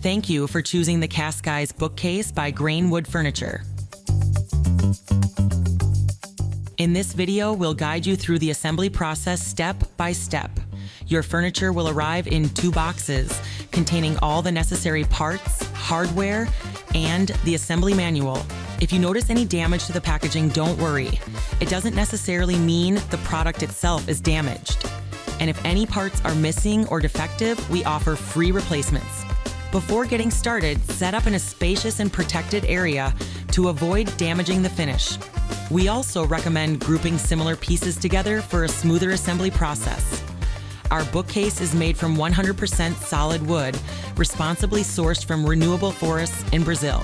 Thank you for choosing the Cascais Bookcase by Grain Wood Furniture. In this video, we'll guide you through the assembly process step by step. Your furniture will arrive in 2 boxes containing all the necessary parts, hardware, and the assembly manual. If you notice any damage to the packaging, don't worry. It doesn't necessarily mean the product itself is damaged. And if any parts are missing or defective, we offer free replacements. Before getting started, set up in a spacious and protected area to avoid damaging the finish. We also recommend grouping similar pieces together for a smoother assembly process. Our bookcase is made from 100% solid wood, responsibly sourced from renewable forests in Brazil.